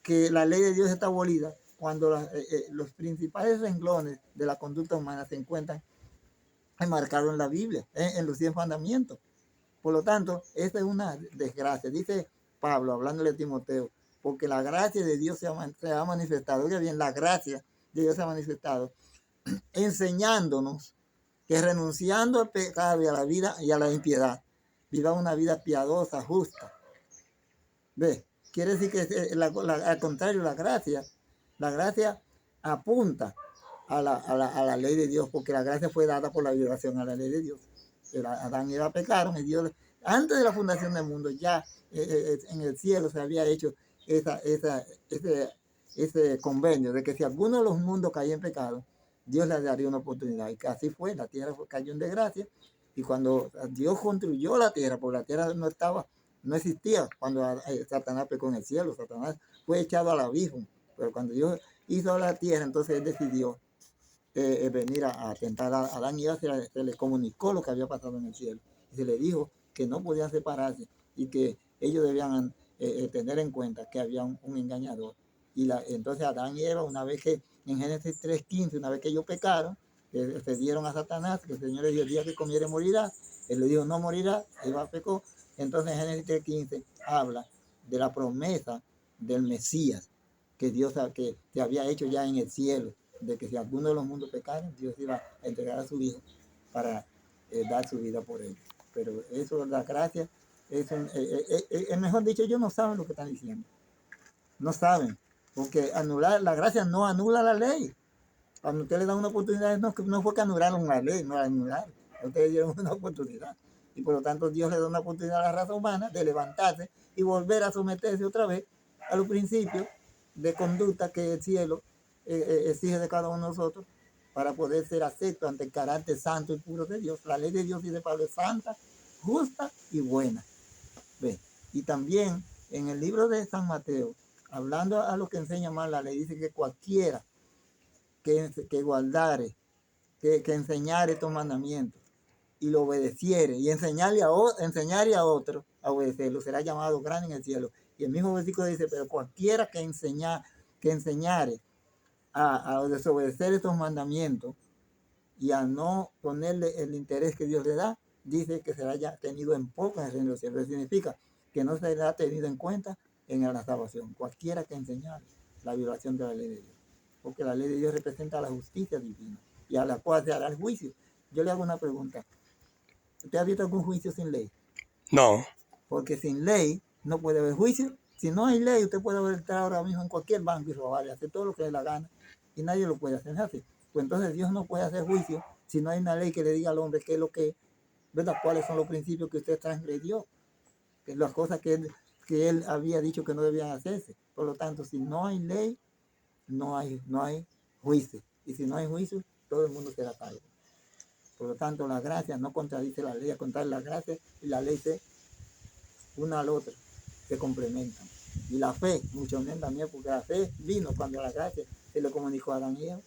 que la ley de Dios está abolida cuando los principales renglones de la conducta humana se encuentran enmarcados en la Biblia, en los 10 mandamientos? Por lo tanto, esta es una desgracia. Dice Pablo, hablándole a Timoteo, porque la gracia de Dios se ha manifestado. Oiga bien, la gracia de Dios se ha manifestado enseñándonos que renunciando al pecado y a la vida y a la impiedad, viva una vida piadosa, justa. ¿Ve? Quiere decir que al contrario, la gracia apunta a la ley de Dios, porque la gracia fue dada por la violación a la ley de Dios. Adán y Eva pecaron, y Dios, antes de la fundación del mundo, ya en el cielo se había hecho ese convenio de que si alguno de los mundos caía en pecado, Dios le daría una oportunidad. Y que así fue, la tierra cayó en desgracia, y cuando Dios construyó la tierra, porque la tierra no existía cuando Satanás pecó en el cielo. Satanás fue echado al abismo, pero cuando Dios hizo la tierra, entonces él decidió venir a tentar a Adán y Eva, se le comunicó lo que había pasado en el cielo. Y se le dijo que no podían separarse y que ellos debían tener en cuenta que había un engañador. Entonces Adán y Eva, una vez que en Génesis 3:15, una vez que ellos pecaron, se dieron a Satanás, que el Señor le dijo, el día que comiere morirá. Él le dijo, no morirá, Eva pecó. Entonces Génesis 3:15 habla de la promesa del Mesías que Dios que se había hecho ya en el cielo, de que si alguno de los mundos pecara, Dios iba a entregar a su Hijo para dar su vida por él. Pero eso, la gracia, mejor dicho, ellos no saben lo que están diciendo. No saben, porque anular la gracia no anula la ley. Cuando usted le da una oportunidad, no fue que anularon la ley, no la anularon. Ustedes dieron una oportunidad. Y por lo tanto Dios le da una oportunidad a la raza humana de levantarse y volver a someterse otra vez a los principios de conducta que el cielo exige de cada uno de nosotros para poder ser acepto ante el carácter santo y puro de Dios. La ley de Dios, dice Pablo, es santa, justa y buena. ¿Ve? Y también en el libro de San Mateo, hablando a lo que enseña más la ley, dice que cualquiera que guardare, que enseñare estos mandamientos y lo obedeciere y enseñarle a otro a obedecerlo, será llamado grande en el cielo. Y el mismo versículo dice, pero cualquiera que enseñare a desobedecer estos mandamientos y a no ponerle el interés que Dios le da, dice que será ya tenido en poco en el reino de los cielos. Eso significa que no será tenido en cuenta en la salvación. Cualquiera que enseñare la violación de la ley de Dios. Porque la ley de Dios representa la justicia divina y a la cual se hará el juicio. Yo le hago una pregunta. ¿Usted ha visto algún juicio sin ley? No. Porque sin ley no puede haber juicio. Si no hay ley, usted puede haber entrado ahora mismo en cualquier banco y robar y hacer todo lo que le dé la gana y nadie lo puede hacer así. Pues entonces Dios no puede hacer juicio si no hay una ley que le diga al hombre qué es lo que, ¿verdad? ¿Cuáles son los principios que usted transgredió? Que las cosas que él había dicho que no debían hacerse. Por lo tanto, si no hay ley, no hay juicio. Y si no hay juicio, todo el mundo será salvo. Por lo tanto, la gracia no contradice la ley, al contrario, la gracia y la ley se una al otro, se complementan. Y la fe, mucho menos también, porque la fe vino cuando la gracia se le comunicó a Adán y Eva.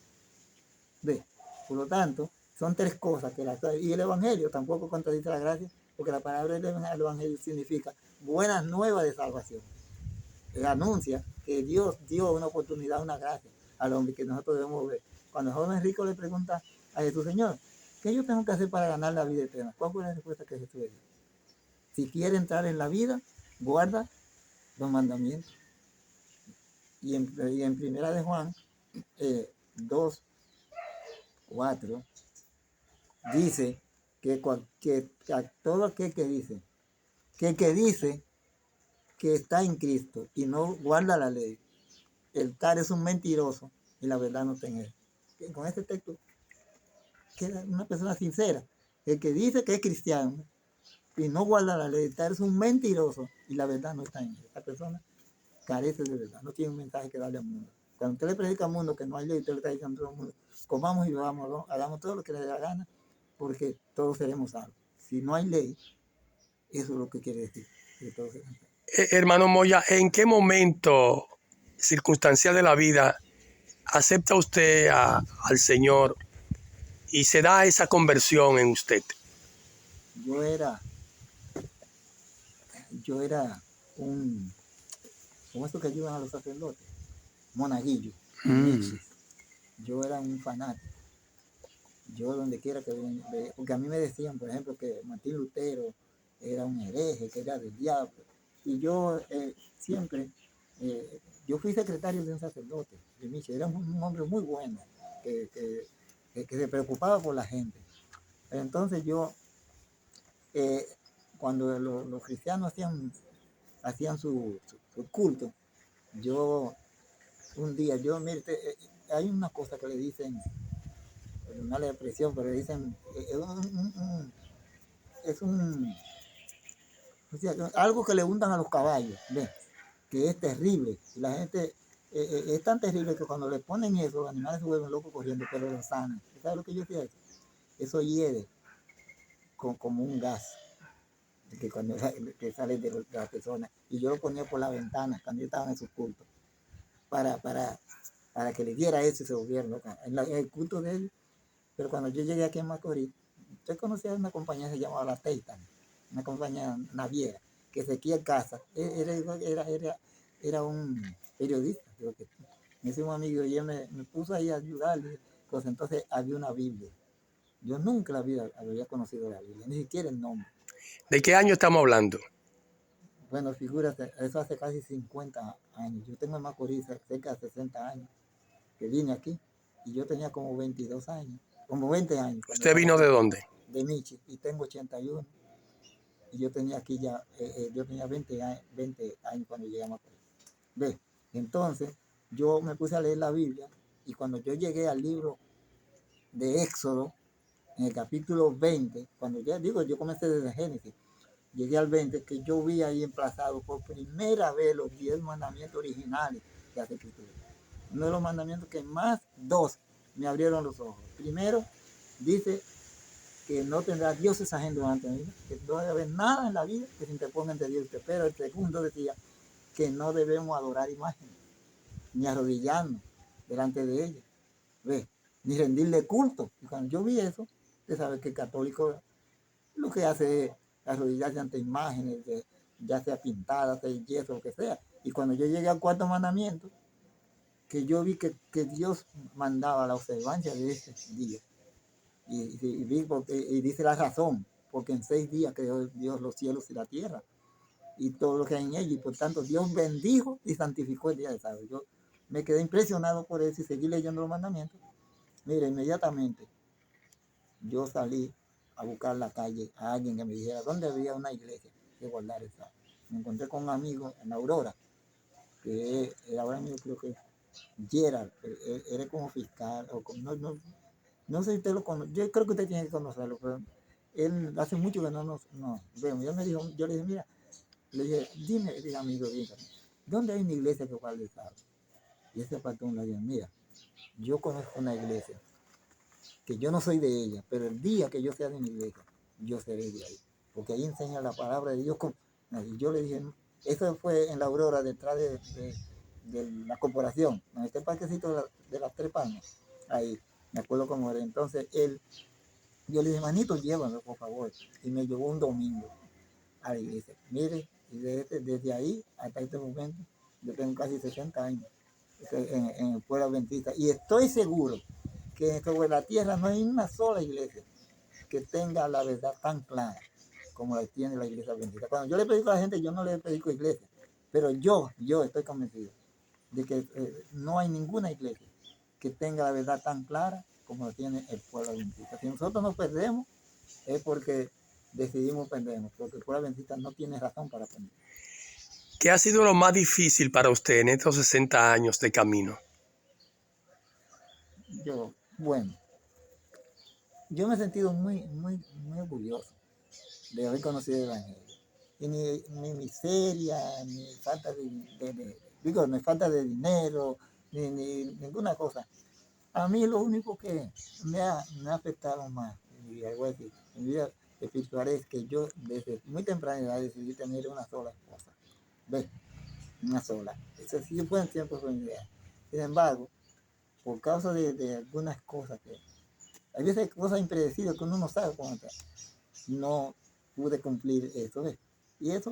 ¿Ve? Por lo tanto, son tres cosas que y el evangelio tampoco contradice la gracia, porque la palabra del evangelio significa buenas nuevas de salvación. Él anuncia que Dios dio una oportunidad, una gracia al hombre que nosotros debemos ver. Cuando el joven rico le pregunta a Jesús, Señor, ¿qué yo tengo que hacer para ganar la vida eterna? ¿Cuál fue la respuesta que Jesús le dio? Si quiere entrar en la vida, guarda los mandamientos. Y en primera de Juan 2:4 dice que a todo aquel que dice que está en Cristo y no guarda la ley, el tal es un mentiroso y la verdad no está en él. Con este texto queda una persona sincera. El que dice que es cristiano y no guarda la ley, el tal es un mentiroso y la verdad no está en él. Esta persona carece de verdad, no tiene un mensaje que darle al mundo. Cuando usted le predica al mundo que no hay ley, usted le está diciendo a todo el mundo, comamos y bebamos, ¿no? Hagamos todo lo que le dé la gana, porque todos seremos salvos. Si no hay ley, eso es lo que quiere decir. Que todos seremos salvos. Hermano Moya, ¿en qué momento circunstancial de la vida acepta usted al Señor y se da esa conversión en usted? Yo era un, como estos que ayudan a los sacerdotes, monaguillo, yo era un fanático. Yo donde quiera que venga, porque a mí me decían, por ejemplo, que Martín Lutero era un hereje, que era del diablo. Y yo siempre, yo fui secretario de un sacerdote, de Miche, era un hombre muy bueno, que se preocupaba por la gente. Entonces yo, cuando los cristianos hacían su culto, yo un día, mire, hay una cosa que le dicen, una expresión, pero le dicen, o sea, algo que le untan a los caballos, ¿ves? Que es terrible. Y la gente es tan terrible que cuando le ponen eso, los animales se vuelven locos corriendo, pero lo sanan. ¿Sabes lo que yo hacía? Eso hiede como un gas que sale de la persona. Y yo lo ponía por la ventana cuando yo estaba en su culto. Para para que le diera eso y se volviera loca. En el culto de él. Pero cuando yo llegué aquí en Macorís, yo conocí a una compañía que se llamaba La Teitan, una compañía naviera, que se quía en casa. Era un periodista, creo que. Me hizo un amigo y él me puso ahí a ayudarle. Pues entonces había una Biblia. Yo nunca había conocido la Biblia, ni siquiera el nombre. ¿De qué año estamos hablando? Bueno, figúrate, eso hace casi 50 años. Yo tengo en Macorís cerca de 60 años que vine aquí y yo tenía como 22 años, como 20 años. ¿Usted vino de dónde? De Michi, y tengo 81. Y yo tenía aquí ya, yo tenía 20 años cuando llegué a Macorís. ¿Ve? Entonces, yo me puse a leer la Biblia y cuando yo llegué al libro de Éxodo, en el capítulo 20, cuando ya digo, yo comencé desde Génesis, llegué al 20, que yo vi ahí emplazado por primera vez los 10 mandamientos originales de la Escritura. Uno de los mandamientos que más, dos, me abrieron los ojos. Primero, dice que no tendrá dioses ajenos ante mí, que no debe haber nada en la vida que se interponga entre Dios y usted. Pero el segundo decía que no debemos adorar imágenes, ni arrodillarnos delante de ellas, ¿ve? Ni rendirle culto. Y cuando yo vi eso, usted sabe que el católico lo que hace es arrodillarse ante imágenes, ya sea pintadas, sea yeso, lo que sea. Y cuando yo llegué al cuarto mandamiento, que yo vi que Dios mandaba la observancia de ese día. Y dice la razón, porque en 6 días creó Dios los cielos y la tierra y todo lo que hay en ellos. Y por tanto Dios bendijo y santificó el día de sábado. Yo me quedé impresionado por eso y seguí leyendo los mandamientos. Mira, inmediatamente yo salí a buscar la calle a alguien que me dijera dónde había una iglesia que guardar el sábado. Me encontré con un amigo en Aurora, que ahora mismo creo que Gerald, él como fiscal, o no sé si usted lo conoce, yo creo que usted tiene que conocerlo, pero él hace mucho que no nos vemos. Yo le dije, mira, le dije, dime, amigo, dígame, ¿dónde hay una iglesia que guarde el sábado? Y ese patrón le dijo, mira, yo conozco una iglesia, que yo no soy de ella, pero el día que yo sea de mi iglesia, yo seré de ahí, porque ahí enseña la palabra de Dios. Y yo le dije, eso fue en la Aurora, detrás de la corporación, en este parquecito de las Tres Palmas, ahí, me acuerdo cómo era. Entonces yo le dije, manito, llévame, por favor, y me llevó un domingo a la iglesia. Mire, y desde ahí hasta este momento, yo tengo casi 60 años en el pueblo adventista, y estoy seguro que sobre la tierra no hay una sola iglesia que tenga la verdad tan clara como la tiene la iglesia adventista. Cuando yo le predico a la gente, yo no le predico a iglesia, pero yo estoy convencido de que no hay ninguna iglesia que tenga la verdad tan clara como la tiene el pueblo adventista. Si nosotros nos perdemos, es porque decidimos perdernos, porque el pueblo adventista no tiene razón para perder. ¿Qué ha sido lo más difícil para usted en estos 60 años de camino? Bueno, yo me he sentido muy orgulloso de haber conocido el Evangelio. Y ni miseria, ni falta ni falta de dinero, ni ninguna cosa. A mí lo único que me ha afectado más en mi vida, en mi vida espiritual, es que yo desde muy temprana edad decidí tener una sola esposa. ¿Ves? Una sola. Eso sí fue en tiempo de mi idea. Sin embargo, por causa de algunas cosas que hay veces cosas impredecibles que uno no sabe cómo hacer, no pude cumplir eso. ¿Ves? Y eso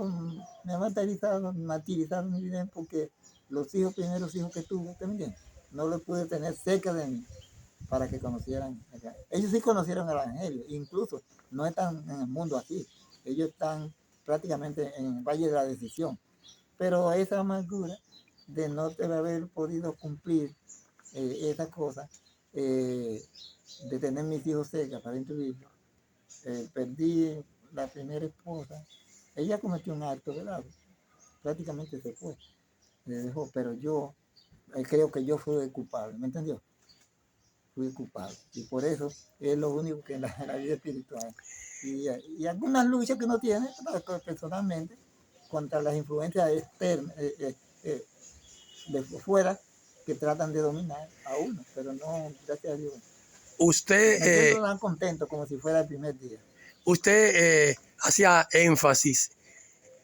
me ha martirizado mi vida, porque los primeros hijos que tuve, ¿te entiendes? No los pude tener cerca de mí para que conocieran. Ellos sí conocieron el Evangelio, incluso no están en el mundo así. Ellos están prácticamente en el Valle de la Decisión. Pero esa amargura de no haber podido cumplir esa cosa, de tener mis hijos cerca para instruirlos, perdí la primera esposa. Ella cometió un acto, ¿verdad? Prácticamente se fue, me dejó, pero yo creo que yo fui el culpable, ¿me entendió? Fui culpable, y por eso es lo único que en la vida espiritual y algunas luchas que uno tiene personalmente contra las influencias externas de fuera, que tratan de dominar a uno, pero no, gracias a Dios. Usted, Me siento tan contento como si fuera el primer día. Usted hacía énfasis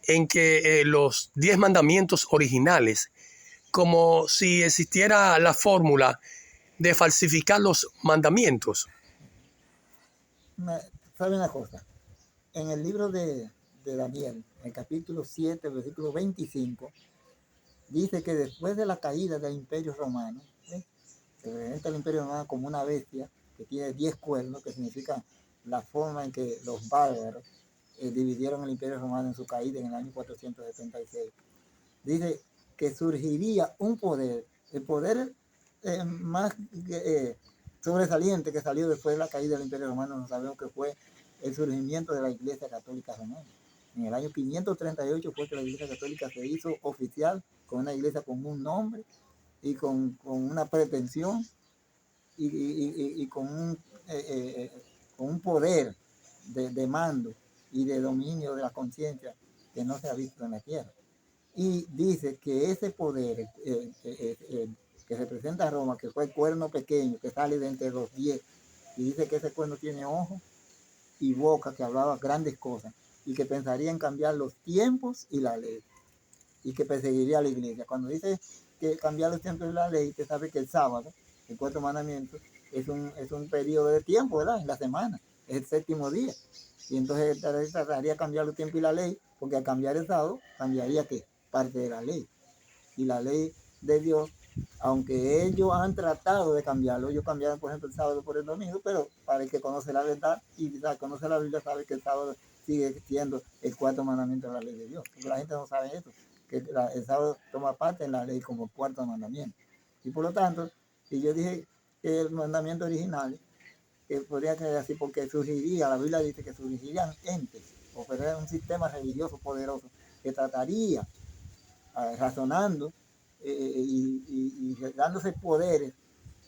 en que los 10 mandamientos originales como si existiera la fórmula de falsificar los mandamientos. ¿Sabe una cosa? En el libro de Daniel, en el capítulo 7, versículo 25, dice que después de la caída del Imperio Romano, se representa el Imperio Romano como una bestia que tiene 10 cuernos, que significa la forma en que los bárbaros dividieron el Imperio Romano en su caída en el año 476. Dice que surgiría un poder, el poder más sobresaliente que salió después de la caída del Imperio Romano, no sabemos que fue el surgimiento de la Iglesia Católica Romana. En el año 538 fue que la Iglesia Católica se hizo oficial, con una iglesia con un nombre y con una pretensión y con un poder de mando y de dominio de la conciencia que no se ha visto en la tierra. Y dice que ese poder que representa a Roma, que fue el cuerno pequeño que sale de entre los 10, y dice que ese cuerno tiene ojos y boca, que hablaba grandes cosas, y que pensaría en cambiar los tiempos y la ley, y que perseguiría a la iglesia. Cuando dice que cambiar los tiempos y la ley, usted sabe que el sábado, el cuarto mandamiento, es un periodo de tiempo, ¿verdad? En la semana, es el séptimo día. Y entonces trataría de cambiar los tiempos y la ley, porque al cambiar el sábado, cambiaría ¿qué? Parte de la ley. Y la ley de Dios, aunque ellos han tratado de cambiarlo, ellos cambiaron, por ejemplo, el sábado por el domingo, pero para el que conoce la verdad y conoce la Biblia, sabe que el sábado sigue siendo el cuarto mandamiento de la ley de Dios. Porque la gente no sabe eso, que el sábado toma parte en la ley como cuarto mandamiento. Y por lo tanto, y yo dije que el mandamiento original, que podría ser así, porque surgiría, la Biblia dice que surgirían entes, o sería un sistema religioso poderoso que trataría, razonando y dándose poderes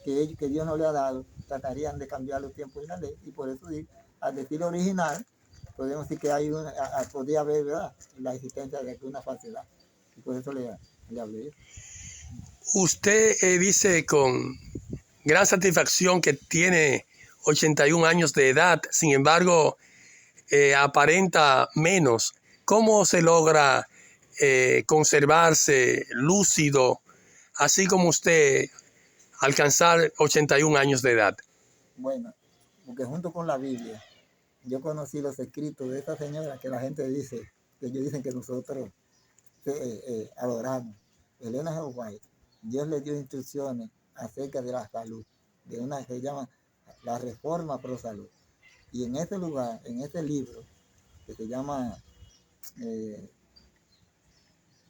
que Dios no le ha dado, tratarían de cambiar los tiempos y la ley. Y por eso, al decir original, podemos decir que podría haber, ¿verdad?, la existencia de una falsedad. Y por eso le hablé. Usted dice con gran satisfacción que tiene 81 años de edad, sin embargo, aparenta menos. ¿Cómo se logra conservarse lúcido, así como usted alcanzar 81 años de edad? Bueno, porque junto con la Biblia, yo conocí los escritos de esta señora que la gente dice, que ellos dicen que nosotros adoramos. Elena G. White, Dios le dio instrucciones acerca de la salud, de una que se llama la Reforma Pro Salud. Y en ese lugar, en ese libro, que se llama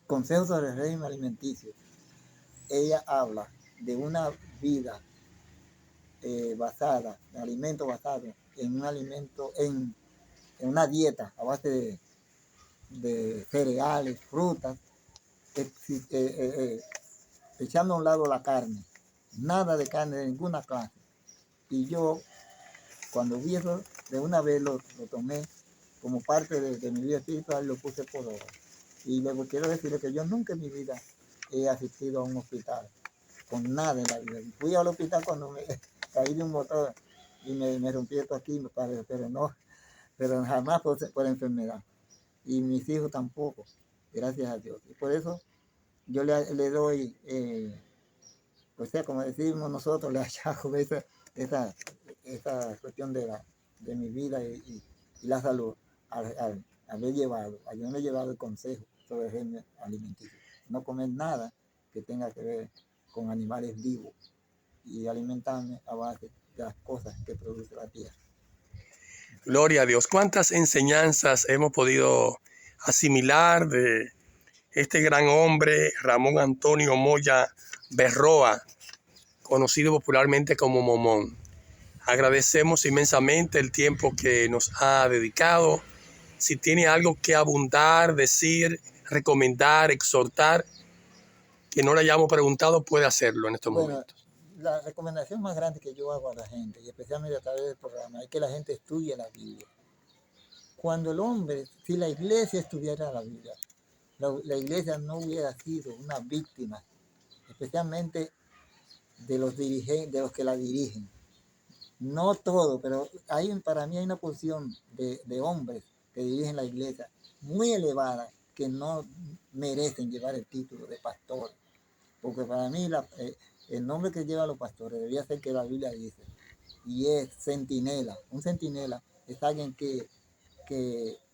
Consejos sobre el régimen alimenticio, ella habla de una vida basada, de alimentos basados en un alimento, en una dieta a base de cereales, frutas, echando a un lado la carne, nada de carne de ninguna clase. Y yo, cuando vi eso, de una vez lo tomé como parte de mi vida espiritual y lo puse por obra. Y luego quiero decirle que yo nunca en mi vida he asistido a un hospital con nada en la vida. Fui al hospital cuando me caí de un motor y me rompí esto aquí, pero jamás por enfermedad. Y mis hijos tampoco, gracias a Dios. Y por eso yo le doy, o sea, como decimos nosotros, le achaco esa cuestión de mi vida y la salud al haberme llevado el consejo sobre el régimen alimenticio. No comer nada que tenga que ver con animales vivos y alimentarme a base de las cosas que produce la tierra. Gloria a Dios. ¿Cuántas enseñanzas hemos podido asimilar de este gran hombre, Ramón Antonio Moya Berroa, conocido popularmente como Momón? Agradecemos inmensamente el tiempo que nos ha dedicado. Si tiene algo que abundar, decir, recomendar, exhortar, que no le hayamos preguntado, puede hacerlo en estos momentos. La recomendación más grande que yo hago a la gente, y especialmente a través del programa, es que la gente estudie la Biblia. Cuando el hombre, si la iglesia estudiara la Biblia, la iglesia no hubiera sido una víctima, especialmente de los dirigentes, de los que la dirigen. No todo, pero para mí hay una porción de hombres que dirigen la iglesia muy elevada que no merecen llevar el título de pastor. porque para mí el nombre que llevan los pastores debía ser que la Biblia dice, y es centinela. Un centinela es alguien que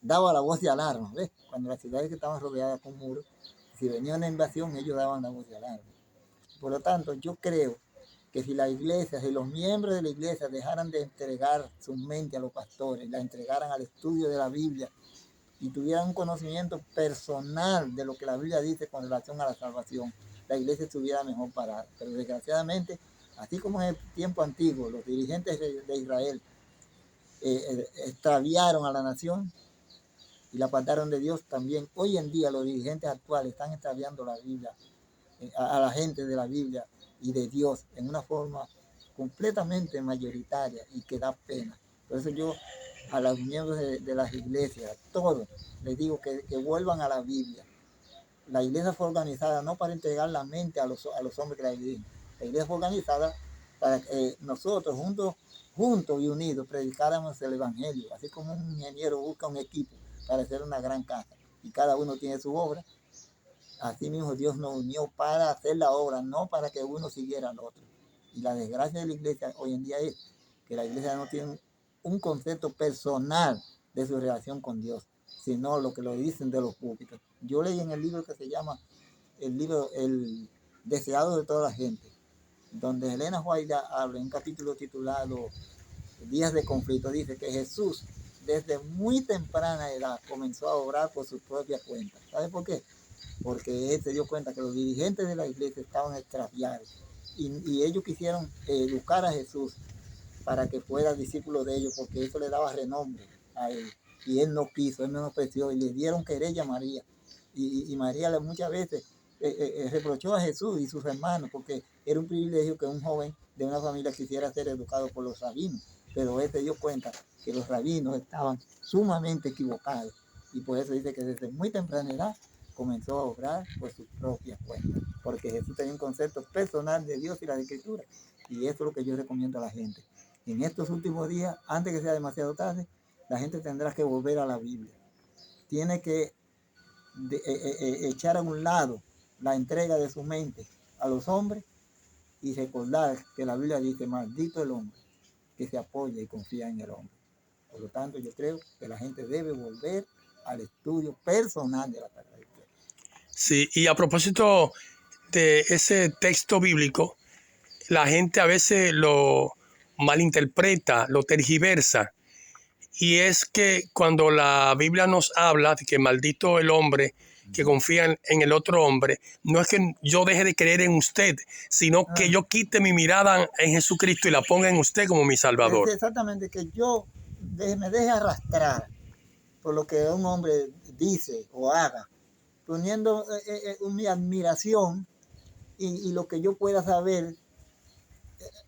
daba la voz de alarma, ¿ves? Cuando las ciudades que estaban rodeadas con muros, si venía una invasión, ellos daban la voz de alarma. Por lo tanto, yo creo que si la iglesia, si los miembros de la iglesia dejaran de entregar su mente a los pastores, la entregaran al estudio de la Biblia y tuvieran un conocimiento personal de lo que la Biblia dice con relación a la salvación, la iglesia estuviera mejor parada. Pero desgraciadamente, así como en el tiempo antiguo, los dirigentes de Israel extraviaron a la nación y la apartaron de Dios, también hoy en día los dirigentes actuales están extraviando la Biblia, a la gente de la Biblia y de Dios en una forma completamente mayoritaria y que da pena. Por eso yo a los miembros de las iglesias, a todos, les digo que vuelvan a la Biblia. La iglesia fue organizada no para entregar la mente a los hombres que la dirigen. La iglesia fue organizada para que nosotros juntos y unidos predicáramos el evangelio, así como un ingeniero busca un equipo para hacer una gran casa y cada uno tiene su obra. Así mismo Dios nos unió para hacer la obra, no para que uno siguiera al otro. Y la desgracia de la iglesia hoy en día es que la iglesia no tiene un concepto personal de su relación con Dios, sino lo que lo dicen de los púlpitos. Yo leí en el libro que se llama el libro El deseado de toda la gente, donde Elena White habla en un capítulo titulado Días de conflicto, dice que Jesús desde muy temprana edad comenzó a obrar por su propia cuenta. ¿Sabe por qué? Porque él se dio cuenta que los dirigentes de la iglesia estaban extraviados y ellos quisieron educar a Jesús para que fuera discípulo de ellos, porque eso le daba renombre a él. Y él no quiso, él menospreció y le dieron querella a María. Y María muchas veces reprochó a Jesús y sus hermanos, porque era un privilegio que un joven de una familia quisiera ser educado por los rabinos. Pero él se dio cuenta que los rabinos estaban sumamente equivocados. Y por eso dice que desde muy temprana edad comenzó a obrar por su propia cuenta, porque Jesús tenía un concepto personal de Dios y la Escritura. Y eso es lo que yo recomiendo a la gente. En estos últimos días, antes que sea demasiado tarde, la gente tendrá que volver a la Biblia. Tiene que echar a un lado la entrega de su mente a los hombres y recordar que la Biblia dice, maldito el hombre que se apoya y confía en el hombre. Por lo tanto, yo creo que la gente debe volver al estudio personal de la palabra de Dios. Sí, y a propósito de ese texto bíblico, la gente a veces lo malinterpreta, lo tergiversa. Y es que cuando la Biblia nos habla de que maldito el hombre que confía en el otro hombre, no es que yo deje de creer en usted, sino que yo quite mi mirada en Jesucristo y la ponga en usted como mi Salvador. Es exactamente que yo me deje arrastrar por lo que un hombre dice o haga, poniendo mi admiración y lo que yo pueda saber.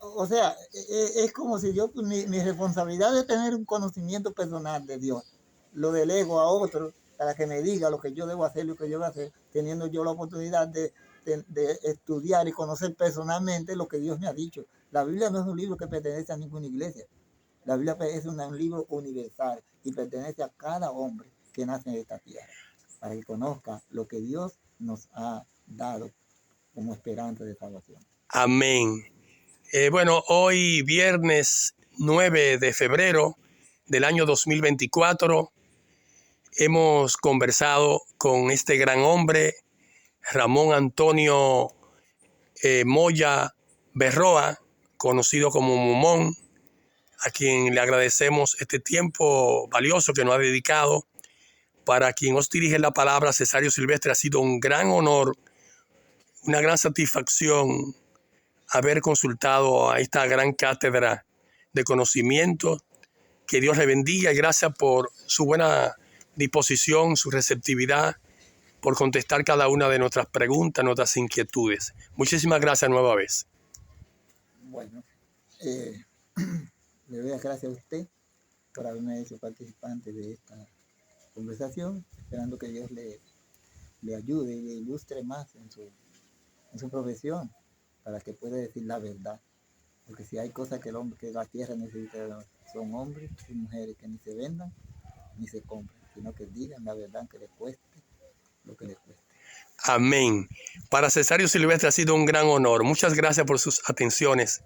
O sea, es como si yo, mi responsabilidad es tener un conocimiento personal de Dios, lo delego a otro para que me diga lo que yo debo hacer, lo que yo voy a hacer, teniendo yo la oportunidad de estudiar y conocer personalmente lo que Dios me ha dicho. La Biblia no es un libro que pertenece a ninguna iglesia. La Biblia es un libro universal y pertenece a cada hombre que nace en esta tierra, para que conozca lo que Dios nos ha dado como esperanza de salvación. Amén. Bueno, hoy viernes 9 de febrero del año 2024 hemos conversado con este gran hombre, Ramón Antonio Moya Berroa, conocido como Momón, a quien le agradecemos este tiempo valioso que nos ha dedicado. Para quien os dirige la palabra, Cesario Silvestre, ha sido un gran honor, una gran satisfacción haber consultado a esta gran cátedra de conocimiento. Que Dios le bendiga y gracias por su buena disposición, su receptividad, por contestar cada una de nuestras preguntas, nuestras inquietudes. Muchísimas gracias nueva vez. Bueno, le doy las gracias a usted por haberme hecho participante de esta conversación, esperando que Dios le ayude y le ilustre más en su profesión, para que pueda decir la verdad. Porque si hay cosas que la tierra necesita, son hombres y mujeres que ni se vendan ni se compren, sino que digan la verdad, que les cueste lo que les cueste. Amén. Para Cesario Silvestre ha sido un gran honor. Muchas gracias por sus atenciones.